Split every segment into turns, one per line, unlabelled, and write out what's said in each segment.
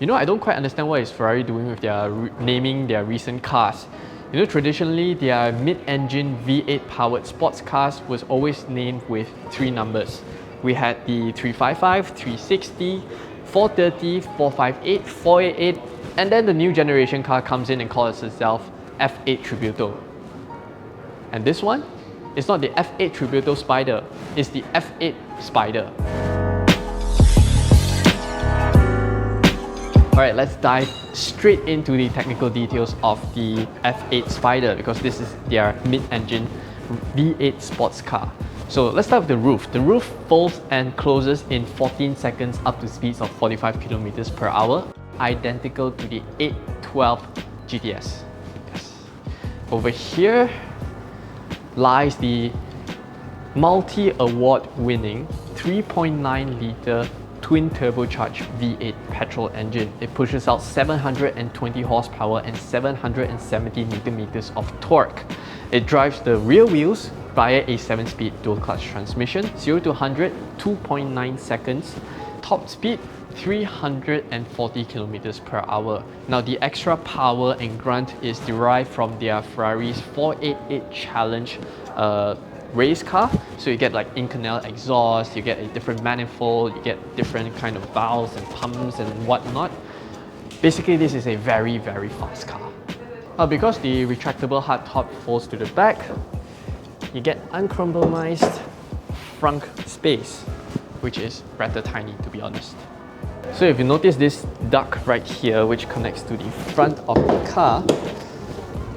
You know, I don't quite understand what is Ferrari doing with their naming their recent cars. You know, traditionally their mid-engine V8 powered sports cars was always named with 3 numbers. We had the 355, 360, 430, 458, 488, and then the new generation car comes in and calls itself F8 Tributo. And this one, it's not the F8 Tributo Spider, it's the F8 Spider. Alright, let's dive straight into the technical details of the F8 Spider because this is their mid-engine V8 sports car. So let's start with the roof. The roof folds and closes in 14 seconds up to speeds of 45 kilometers per hour, identical to the 812 GTS. Yes. Over here lies the multi-award winning 3.9 litre twin turbocharged V8 petrol engine. It pushes out 720 horsepower and 770 Newton meters of torque. It drives the rear wheels via a 7-speed dual clutch transmission, 0 to 100, 2.9 seconds, top speed 340 kilometers per hour. Now the extra power and grunt is derived from their Ferrari's 488 Challenge race car. So you get like Inconel exhaust, you get a different manifold, you get different kind of valves and pumps and whatnot. Basically, this is a very, very fast car. Because the retractable hardtop folds to the back, you get uncompromised front space, which is rather tiny to be honest. So if you notice this duct right here, which connects to the front of the car,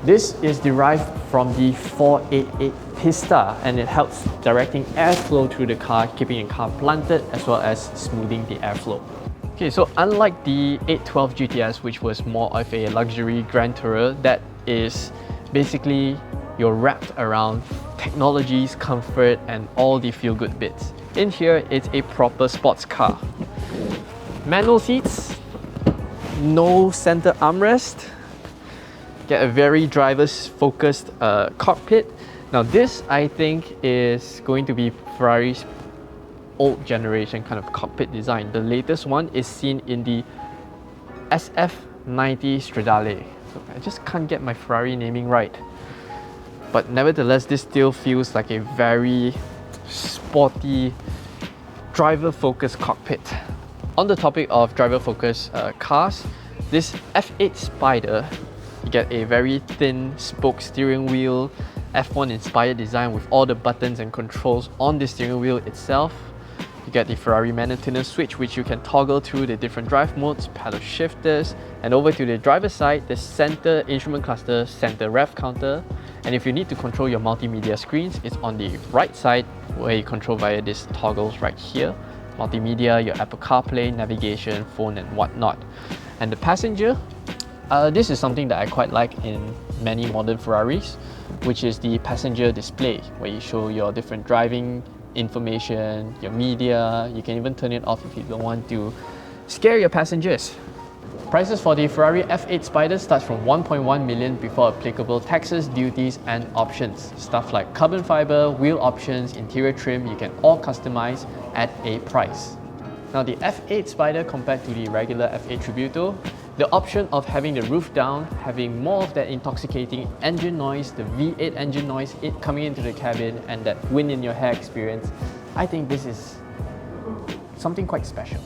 this is derived from the 488 Pista, and it helps directing airflow through the car, keeping the car planted as well as smoothing the airflow. Okay, so unlike the 812 GTS, which was more of a luxury grand tourer, that is basically you're wrapped around technologies, comfort, and all the feel-good bits. In here, it's a proper sports car. Manual seats, no center armrest, get a very driver's focused cockpit. Now this, I think, is going to be Ferrari's old generation kind of cockpit design. The latest one is seen in the SF90 Stradale. So I just can't get my Ferrari naming right. But nevertheless, this still feels like a very sporty, driver-focused cockpit. On the topic of driver-focused cars, this F8 Spider, you get a very thin spoke steering wheel, F1 inspired design with all the buttons and controls on the steering wheel itself. You get the Ferrari manual tuner switch, which you can toggle through the different drive modes, paddle shifters, and over to the driver's side, the center instrument cluster, center rev counter. And if you need to control your multimedia screens, it's on the right side where you control via these toggles right here. Multimedia, your Apple CarPlay, navigation, phone, and whatnot. And the passenger, this is something that I quite like in many modern Ferraris, which is the passenger display, where you show your different driving information, your media. You can even turn it off if you don't want to scare your passengers. Prices for the Ferrari F8 Spider starts from 1.1 million before applicable taxes, duties, and options. Stuff like carbon fiber, wheel options, interior trim, you can all customize at a price. Now the F8 Spider compared to the regular F8 Tributo, the option of having the roof down, having more of that intoxicating engine noise, the V8 engine noise coming into the cabin, and that wind in your hair experience, I think this is something quite special.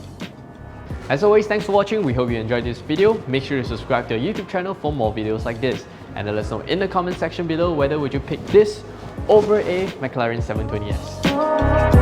As always, thanks for watching. We hope you enjoyed this video. Make sure to subscribe to our YouTube channel for more videos like this. And let us know in the comment section below whether would you pick this over a McLaren 720S.